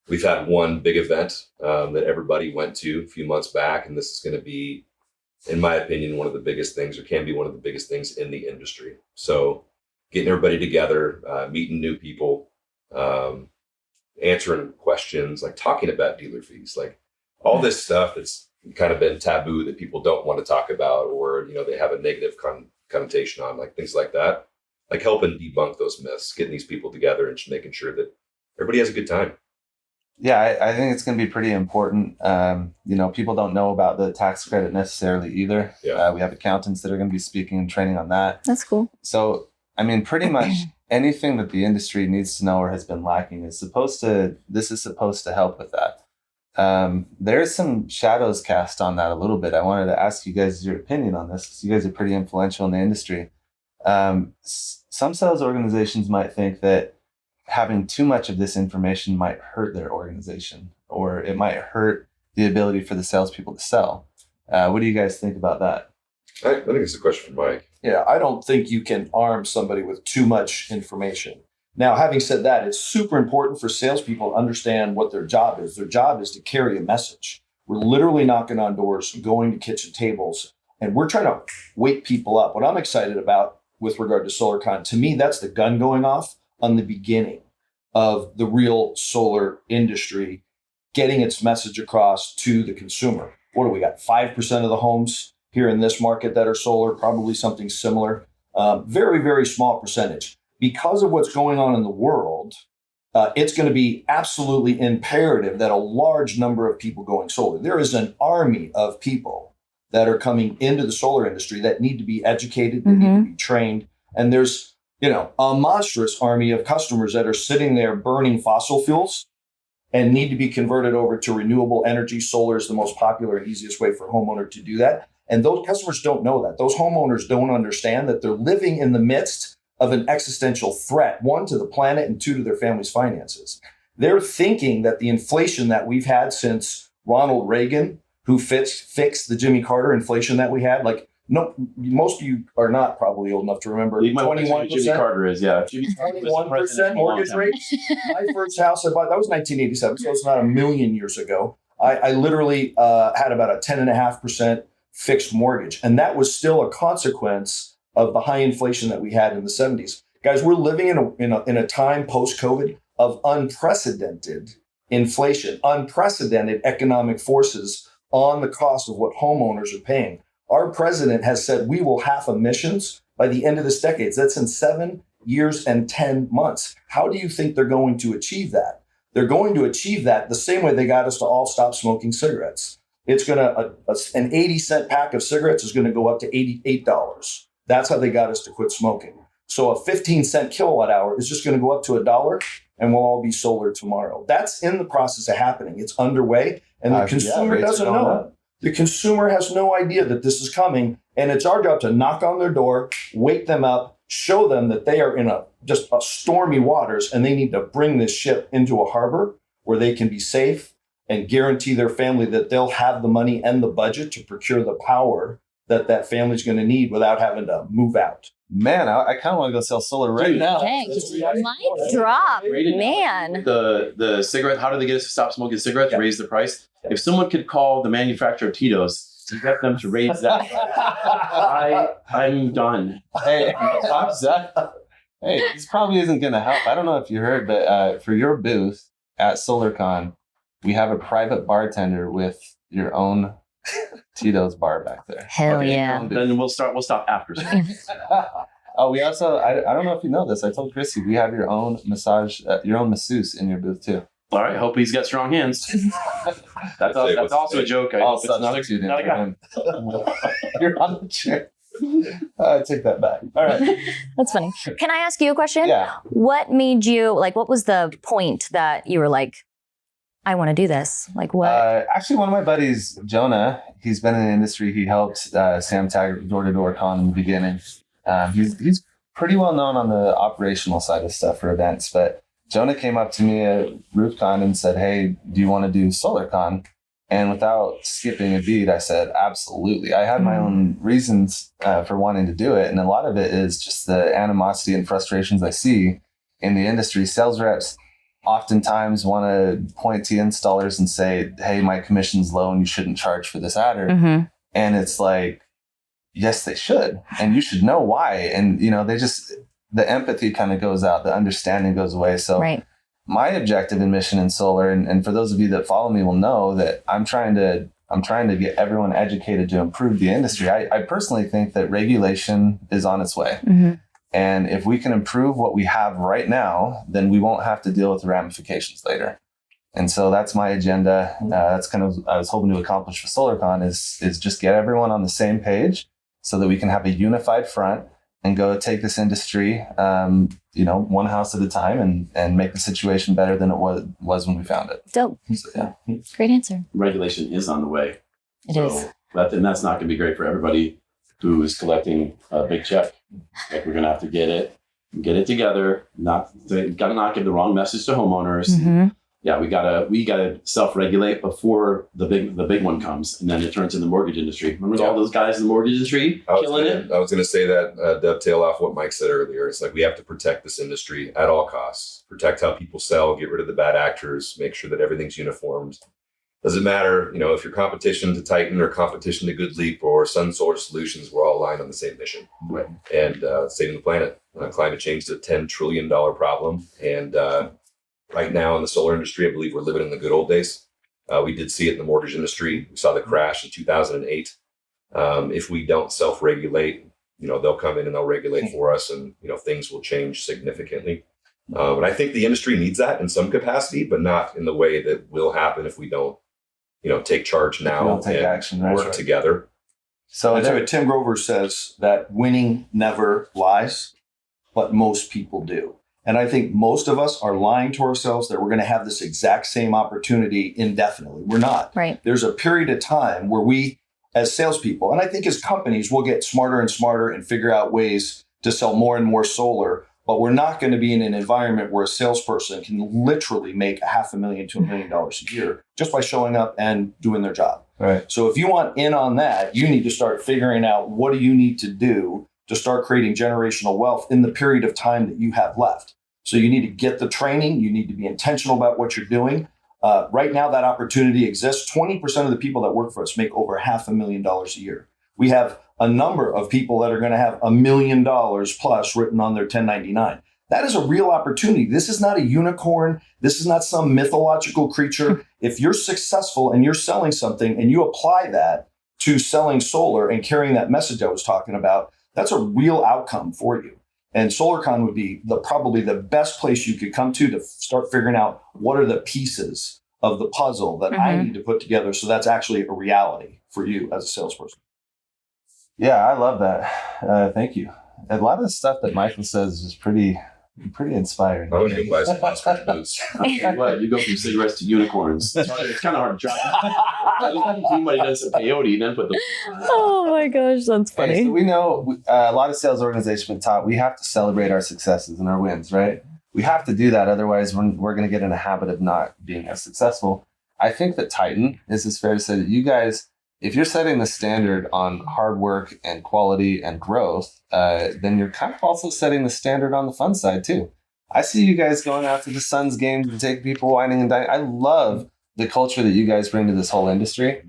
We've had one big event that everybody went to a few months back, and this is going to be, in my opinion, one of the biggest things, or can be one of the biggest things in the industry. So getting everybody together, meeting new people, answering questions, like talking about dealer fees, like all this stuff that's kind of been taboo that people don't want to talk about, or, you know, they have a negative connotation on, like things like that, like helping debunk those myths, getting these people together and making sure that everybody has a good time. Yeah, I think it's going to be pretty important. People don't know about the tax credit necessarily either. Yeah. We have accountants that are going to be speaking and training on that. That's cool. So, I mean, pretty much anything that the industry needs to know or has been lacking is supposed to help with that. There's some shadows cast on that a little bit. I wanted to ask you guys your opinion on this, because you guys are pretty influential in the industry. Some sales organizations might think that having too much of this information might hurt their organization, or it might hurt the ability for the salespeople to sell. What do you guys think about that? I think it's a question for Mike. Yeah, I don't think you can arm somebody with too much information. Now, having said that, it's super important for salespeople to understand what their job is. Their job is to carry a message. We're literally knocking on doors, going to kitchen tables, and we're trying to wake people up. What I'm excited about with regard to SolarCon, to me, that's the gun going off on the beginning of the real solar industry getting its message across to the consumer. What do we got? 5% of the homes here in this market that are solar, probably something similar. Very, very small percentage. Because of what's going on in the world, it's going to be absolutely imperative that a large number of people going solar. There is an army of people that are coming into the solar industry that need to be educated, that need to be trained. And there's, a monstrous army of customers that are sitting there burning fossil fuels and need to be converted over to renewable energy. Solar is the most popular and easiest way for a homeowner to do that. And those customers don't know that. Those homeowners don't understand that they're living in the midst of an existential threat, one, to the planet, and two, to their family's finances. They're thinking that the inflation that we've had since Ronald Reagan, who fixed the Jimmy Carter inflation that we had, like, no, most of you are not probably old enough to remember. You might want to know who Jimmy Carter is, yeah. 21% mortgage rate. My first house I bought, that was 1987, so it's not a million years ago. I literally had about a 10.5% fixed mortgage, and that was still a consequence of the high inflation that we had in the 70s. Guys, we're living in a time post-COVID of unprecedented inflation, unprecedented economic forces on the cost of what homeowners are paying. Our president has said we will halve emissions by the end of this decade. That's in 7 years and 10 months. How do you think they're going to achieve that? They're going to achieve that the same way they got us to all stop smoking cigarettes. It's going to, an 80-cent pack of cigarettes is going to go up to $88. That's how they got us to quit smoking. So a 15-cent kilowatt hour is just going to go up to $1, and we'll all be solar tomorrow. That's in the process of happening. It's underway, and the consumer doesn't know. The consumer has no idea that this is coming, and it's our job to knock on their door, wake them up, show them that they are in just stormy waters, and they need to bring this ship into a harbor where they can be safe and guarantee their family that they'll have the money and the budget to procure the power that that family's going to need without having to move out. Man, I kind of want to go sell solar right now. Dang, mic drop, man. The cigarette, how do they get us to stop smoking cigarettes? Yeah. Raise the price. If someone could call the manufacturer of Tito's to get them to raise that price, I'm done. Hey, hey, this probably isn't going to help. I don't know if you heard, but for your booth at SolarCon, we have a private bartender with your own Tito's bar back there. Hell Okay, yeah. Then we'll stop after. Oh, we also, I don't know if you know this. I told Chrissy, we have your own your own masseuse in your booth too. All right. Hope he's got strong hands. That's also a joke. I hope it's not a guy. You're on the chair. I take that back. All right. That's funny. Can I ask you a question? Yeah. What made you, what was the point that you were like, I want to do this? Like what? Actually, one of my buddies, Jonah, he's been in the industry. He helped Sam Taggart door-to-door con in the beginning. He's pretty well known on the operational side of stuff for events, but Jonah came up to me at RoofCon and said, hey, do you want to do SolarCon? And without skipping a beat, I said, absolutely. I had my own reasons for wanting to do it. And a lot of it is just the animosity and frustrations I see in the industry. Sales reps oftentimes want to point to installers and say, hey, my commission's low and you shouldn't charge for this adder. Mm-hmm. And it's like, yes, they should. And you should know why. And, the empathy kind of goes out, the understanding goes away. So Right. my objective and mission in solar, and for those of you that follow me will know that I'm trying to get everyone educated to improve the industry. I personally think that regulation is on its way. Mm-hmm. And if we can improve what we have right now, then we won't have to deal with the ramifications later. And so that's my agenda. That's kind of I was hoping to accomplish for SolarCon is just get everyone on the same page so that we can have a unified front and go take this industry, one house at a time and make the situation better than it was when we found it. Dope. So, yeah. Great answer. Regulation is on the way. It is. And that's not going to be great for everybody who is collecting a big check. Like we're going to have to get it together. Got to not give the wrong message to homeowners. Mm-hmm. Yeah, we gotta self-regulate before the big one comes, and then it turns in the mortgage industry. Remember all those guys in the mortgage industry killing it? I was going to say that dovetail off what Mike said earlier. It's like we have to protect this industry at all costs. Protect how people sell. Get rid of the bad actors. Make sure that everything's uniformed. Doesn't matter, if you're competition to Titan or competition to Good Leap or Sun Solar Solutions. We're all aligned on the same mission, Right. And saving the planet. Climate change is a $10 trillion problem, and right now in the solar industry, I believe we're living in the good old days. We did see it in the mortgage industry. We saw the crash in 2008. If we don't self-regulate, they'll come in and they'll regulate for us, and things will change significantly. And I think the industry needs that in some capacity, but not in the way that will happen if we don't, take charge now don't take and action, right? work together. So That's what Tim Grover says, that winning never lies, but most people do. And I think most of us are lying to ourselves that we're going to have this exact same opportunity indefinitely. We're not. Right. There's a period of time where we, as salespeople, and I think as companies, will get smarter and smarter and figure out ways to sell more and more solar. But we're not going to be in an environment where a salesperson can literally make $500,000 to $1 million a year just by showing up and doing their job. right. So if you want in on that, you need to start figuring out what do you need to do to start creating generational wealth in the period of time that you have left. So you need to get the training. You need to be intentional about what you're doing. Right now, that opportunity exists. 20% of the people that work for us make over $500,000 a year. We have a number of people that are going to have $1 million plus written on their 1099. That is a real opportunity. This is not a unicorn. This is not some mythological creature. If you're successful and you're selling something and you apply that to selling solar and carrying that message I was talking about, that's a real outcome for you. And SolarCon would be probably the best place you could come to start figuring out what are the pieces of the puzzle that I need to put together. So that's actually a reality for you as a salesperson. Yeah, I love that. Thank you. A lot of the stuff that Michael says is pretty inspiring. I would go buy some ostrich boots. What? You go from cigarettes to unicorns. It's kind of hard to drive. Somebody does some peyote and then put the. Oh my gosh, that's funny. Hey, so we know a lot of sales organizations been taught we have to celebrate our successes and our wins, right? We have to do that. Otherwise, we're going to get in a habit of not being as successful. I think that Titan, is it fair to say that you guys if you're setting the standard on hard work and quality and growth, then you're kind of also setting the standard on the fun side too. I see you guys going out to the Suns games and take people whining and dining. I love the culture that you guys bring to this whole industry.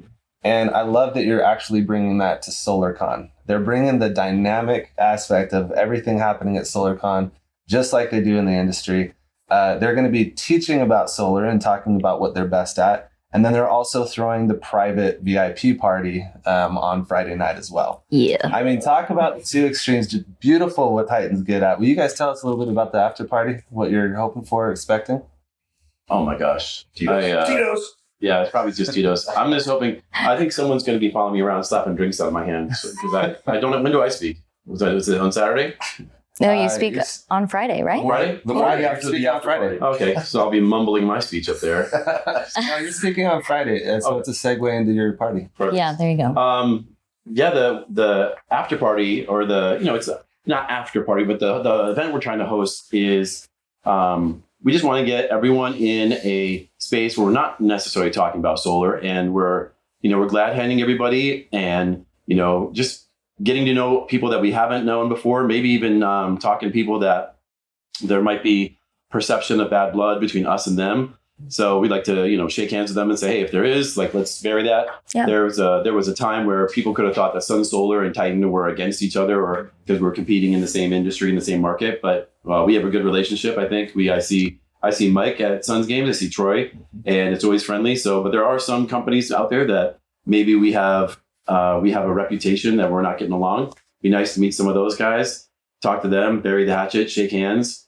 And I love that you're actually bringing that to SolarCon. They're bringing the dynamic aspect of everything happening at SolarCon, just like they do in the industry. They're going to be teaching about solar and talking about what they're best at. And then they're also throwing the private VIP party on Friday night as well. Yeah. I mean, talk about the two extremes. Just beautiful what Titan's good at. Will you guys tell us a little bit about the after party? What you're hoping for, expecting? Oh my gosh. Tito's. Tito's. Yeah, it's probably just Tito's. I'm just hoping. I think someone's going to be following me around, slapping drinks out of my hand. Because I don't know. When do I speak? Was it on Saturday? No, you speak you're- on Friday, right? Friday? The Friday after the after Friday. Okay, so I'll be mumbling my speech up there. No, you're speaking on Friday, so it's a segue into your party. Yeah, there you go. Yeah, the after party, or it's not after party, but the event we're trying to host is we just want to get everyone in a space where we're not necessarily talking about solar, and we're glad handing everybody, and just getting to know people that we haven't known before, maybe even talking to people that there might be perception of bad blood between us and them. So we'd like to, shake hands with them and say, hey, if there is, let's bury that. Yeah. There was a time where people could have thought that Sun Solar and Titan were against each other, or because we're competing in the same industry, in the same market. But we have a good relationship. I think I see Mike at Suns games. I see Troy, and it's always friendly. So, but there are some companies out there that maybe we have a reputation that we're not getting along. Be nice to meet some of those guys, talk to them, bury the hatchet, shake hands.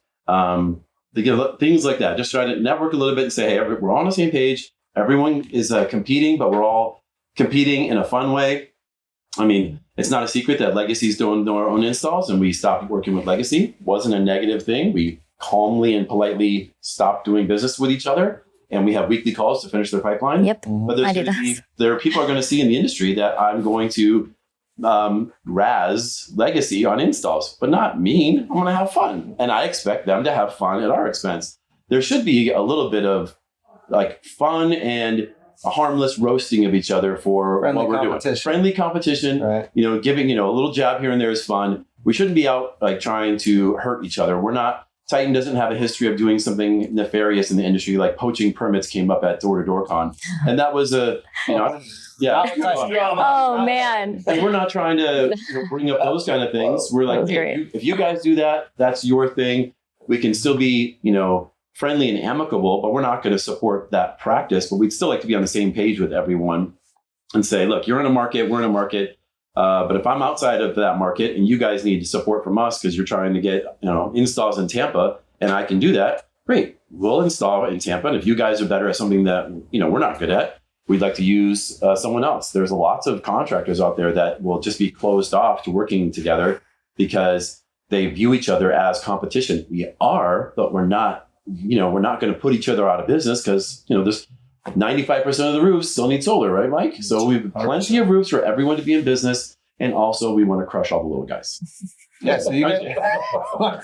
Things like that. Just try to network a little bit and say, hey, we're all on the same page. Everyone is competing, but we're all competing in a fun way. I mean, it's not a secret that Legacy's doing our own installs, and we stopped working with Legacy. Wasn't a negative thing. We calmly and politely stopped doing business with each other, and we have weekly calls to finish their pipeline. Yep. But I do that. there are people are going to see in the industry that I'm going to razz Legacy on installs, but not mean. I'm going to have fun, and I expect them to have fun at our expense. There should be a little bit of fun and a harmless roasting of each other for Friendly what we're doing. Friendly competition. Right. Giving a little jab here and there is fun. We shouldn't be out trying to hurt each other. We're not. Titan doesn't have a history of doing something nefarious in the industry, like poaching permits came up at Door-to-Door Con. And that was Oh, man. And we're not trying to bring up those kind of things. We're like, hey, if you guys do that, that's your thing. We can still be, friendly and amicable, but we're not going to support that practice. But we'd still like to be on the same page with everyone and say, look, you're in a market, we're in a market. But if I'm outside of that market and you guys need support from us because you're trying to get installs in Tampa, and I can do that, great. We'll install in Tampa. And if you guys are better at something that we're not good at, we'd like to use someone else. There's lots of contractors out there that will just be closed off to working together because they view each other as competition. We are, but we're not. We're not going to put each other out of business because there's 95% of the roofs still need solar, right, Mike? So we have plenty of roofs for everyone to be in business, and also we want to crush all the little guys. Yeah, so you guys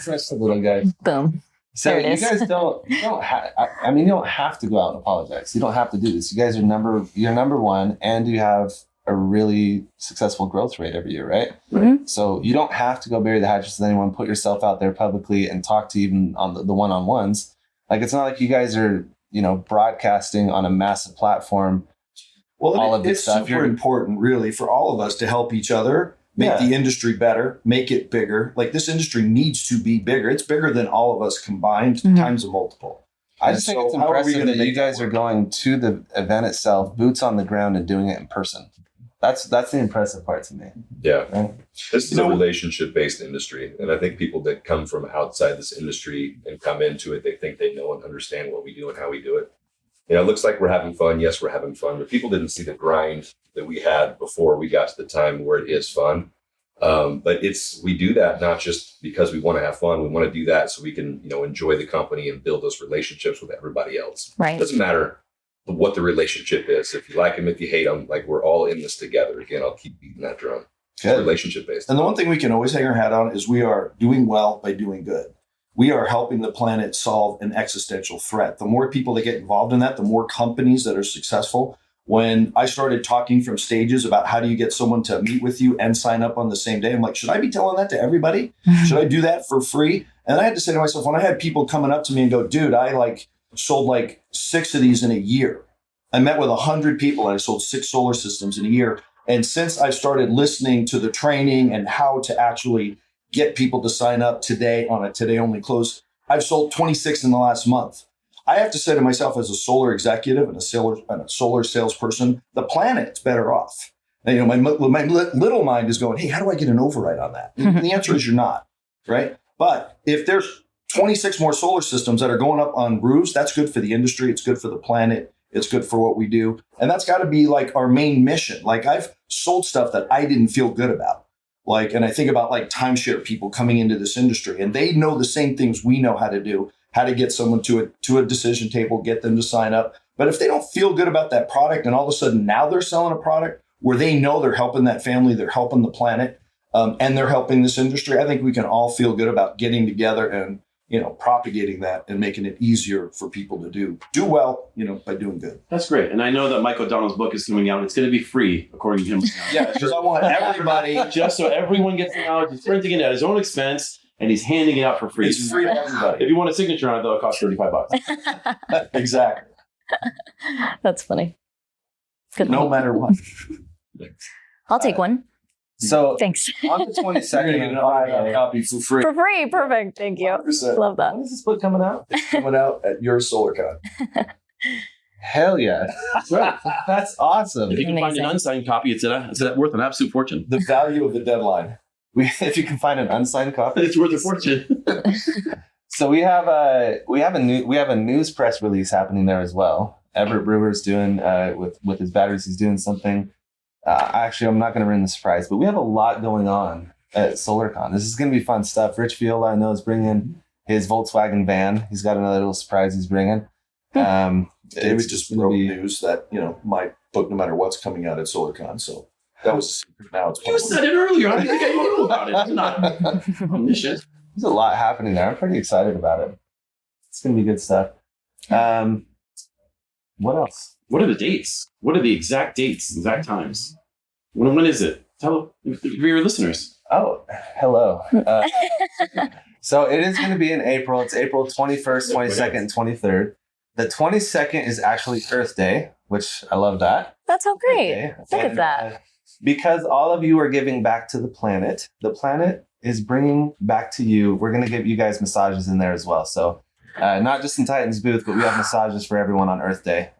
crush the little guys. Boom. So There it you is. guys don't you don't have to go out and apologize. You don't have to do this. You guys are you're number one, and you have a really successful growth rate every year, right? Mhm. So you don't have to go bury the hatches with anyone, put yourself out there publicly and talk to even on the one-on-ones. It's not like you guys are, broadcasting on a massive platform. Well, All of this it's stuff. super important, really, for all of us to help each other, make Yeah. the industry better, make it bigger. This industry needs to be bigger. It's bigger than all of us combined Mhm. times a multiple. I just think So it's how are we impressive gonna that you make that guys are work? going to the event itself, boots on the ground, and doing it in person. That's the impressive part to me. Yeah. Right? This is So- a relationship-based industry, and I think people that come from outside this industry and come into it, they think they know and understand what we do and how we do it. It looks like we're having fun. Yes, we're having fun, but people didn't see the grind that we had before we got to the time where it is fun. But we do that not just because we want to have fun. We want to do that so we can, enjoy the company and build those relationships with everybody else. It Right. doesn't matter what the relationship is. If you like them, if you hate them, we're all in this together. Again, I'll keep beating that drum. It's Good. relationship-based. And the one thing we can always hang our hat on is we are doing well by doing good. We are helping the planet solve an existential threat. The more people that get involved in that, the more companies that are successful when I started talking from stages about how do you get someone to meet with you and sign up on the same day, I'm like, should I be telling that to everybody? Should I do that for free? And I had to say to myself, when I had people coming up to me and go, dude, I like sold like 6 of these in a year. I met with 100 people and I sold 6 solar systems in a year. And since I started listening to the training and how to actually get people to sign up today on a today only close, I've sold 26 in the last month. I have to say to myself, as a solar executive and a solar salesperson, the planet's better off. And, my little mind is going, hey, how do I get an override on that? And the answer is you're not, right? But if there's 26 more solar systems that are going up on roofs, that's good for the industry. It's good for the planet. It's good for what we do. And that's got to be like our main mission. Like I've sold stuff that I didn't feel good about. Like, and I think about like timeshare people coming into this industry, and they know the same things we know how to do, how to get someone to a decision table, get them to sign up. But if they don't feel good about that product, and all of a sudden now they're selling a product where they know they're helping that family, they're helping the planet, and they're helping this industry, I think we can all feel good about getting together and, propagating that and making it easier for people to do well, by doing good. That's great. And I know that Mike O'Donnell's book is coming out. It's going to be free, according to him. Yeah, because I want everybody, just so everyone gets the knowledge. He's printing it at his own expense, and he's handing it out for free. it's free to everybody. If you want a signature on it, though, it costs $35. Exactly. That's funny. Good. No matter what. I'll take one. So Thanks. on the 22nd, a copy for free. For free. Perfect. Thank you. 100%. Love that. when is this book coming out? It's coming out at your SolarCon. Hell yeah. That's right. That's awesome. If you can find Amazing. an unsigned copy, it's worth an absolute fortune. The value of the deadline. If you can find an unsigned copy. It's worth a fortune. So we have a news press release happening there as well. Everett Brewer's doing with his batteries. He's doing something. Actually, I'm not going to ruin the surprise, but we have a lot going on at SolarCon. This is going to be fun stuff. Rich Viola, I know, is bringing his Volkswagen van. He's got another little surprise he's bringing. David just broke news that, my book, No Matter What's, coming out at SolarCon. So that was a secret. Now it's You public. said it earlier. I didn't think anyone knew about it. It's not omniscient. There's a lot happening there. I'm pretty excited about it. It's going to be good stuff. What else? What are the dates? What are the exact dates, exact times? When is it? Tell your listeners. Oh, hello. So it is going to be in April. It's April 21st, 22nd, and 23rd. The 22nd is actually Earth Day, which I love that. That's so great. Day. Look at And, that. because all of you are giving back to the planet is bringing back to you. We're going to give you guys massages in there as well. So not just in Titan's booth, but we have massages for everyone on Earth Day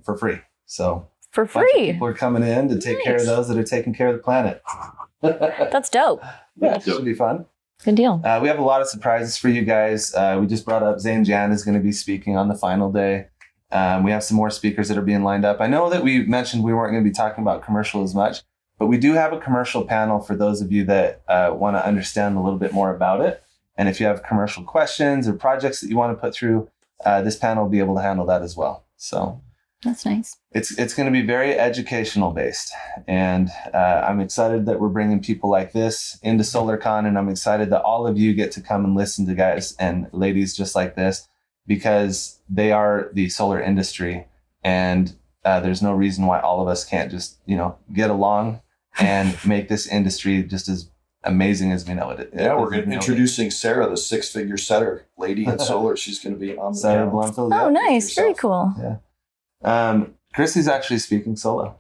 for free. So For a bunch of free. people are coming in to take care of those that are taking care of the planet. That's dope. Yeah, it should be fun. Good deal. We have a lot of surprises for you guys. We just brought up Zane Jan is going to be speaking on the final day. We have some more speakers that are being lined up. I know that we mentioned we weren't going to be talking about commercial as much, but we do have a commercial panel for those of you that want to understand a little bit more about it. And if you have commercial questions or projects that you want to put through, this panel will be able to handle that as well. So That's nice. it's going to be very educational based. And I'm excited that we're bringing people like this into SolarCon. And I'm excited that all of you get to come and listen to guys and ladies just like this, because they are the solar industry. And there's no reason why all of us can't just, get along and make this industry just as amazing as we know it. Yeah, we're introducing Sarah, the 6-figure setter lady in solar. She's going to be on the Sarah panel. Blumfield. Oh, yeah. nice. Very cool. Chrissy's actually speaking solo.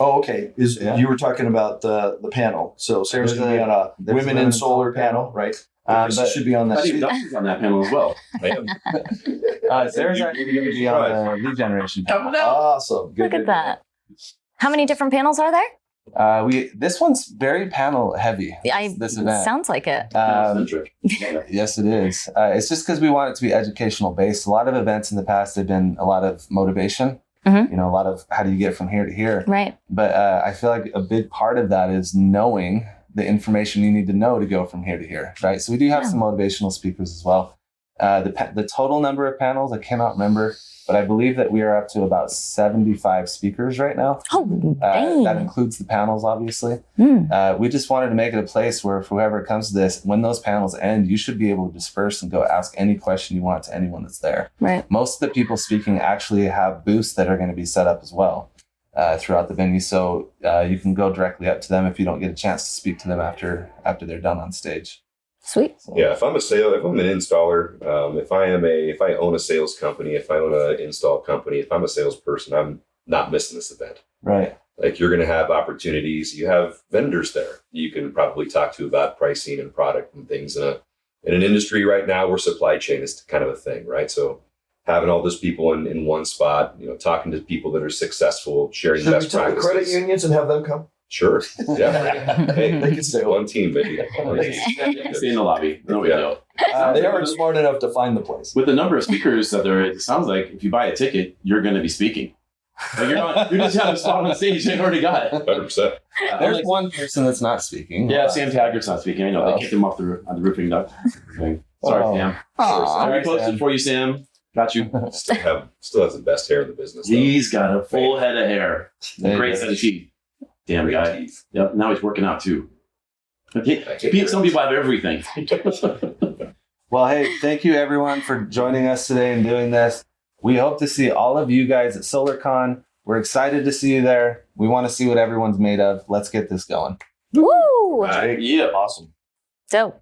Oh, okay. Yeah. You were talking about the panel. So Sarah's There's going to be on a there's Women in Solar panel, right? She But should be on I that. think Dustin's on that panel as well. Sarah's actually going to be on the lead generation panel. Coming out. Awesome. Good, Look at good, that. How many different panels are there? This one's very panel heavy. This event. Sounds like it. Centric. Yes, it is. It's just because we want it to be educational based. A lot of events in the past have been a lot of motivation. Mhm. A lot of how do you get from here to here. Right. But I feel like a big part of that is knowing the information you need to know to go from here to here, right? So we do have Yeah. some motivational speakers as well. The total number of panels, I cannot remember, but I believe that we are up to about 75 speakers right now. Oh, dang. That includes the panels, obviously. We just wanted to make it a place where, for whoever comes to this, when those panels end, you should be able to disperse and go ask any question you want to anyone that's there. Right. Most of the people speaking actually have booths that are going to be set up as well throughout the venue, so you can go directly up to them if you don't get a chance to speak to them after they're done on stage. Sweet. So, Yeah, if I'm an installer, if I own a sales company, if I own an install company, if I'm a salesperson, I'm not missing this event. right. Like, you're going to have opportunities. You have vendors there you can probably talk to about pricing and product and things in an industry right now where supply chain is kind of a thing, right? So having all those people in one spot, talking to people that are successful, sharing Should we best tell the practices. credit unions and have them come? Sure. Yeah. Hey, They can stay one team, baby. Stay in the lobby. No big Yeah. deal. They aren't smart enough to find the place. With the number of speakers that there is, it sounds like if you buy a ticket, you're going to be speaking. Like you're just having a spot on stage. They've already got it. 100%. There's one person that's not speaking. Yeah, Sam Taggart's not speaking. I know they kicked him off on the roofing duct thing. Sorry, Oh. Sam. Aw. I reposted for you, Sam. Got you. Still has the best hair in the business. though. He's got a full head of hair. There Great you set go. of teeth. Damn Great guy. teeth. Yep. Now he's working out too. Some people have everything. Well, hey, thank you everyone for joining us today and doing this. We hope to see all of you guys at SolarCon. We're excited to see you there. We want to see what everyone's made of. Let's get this going. Woo! Right. Yeah. Awesome. So.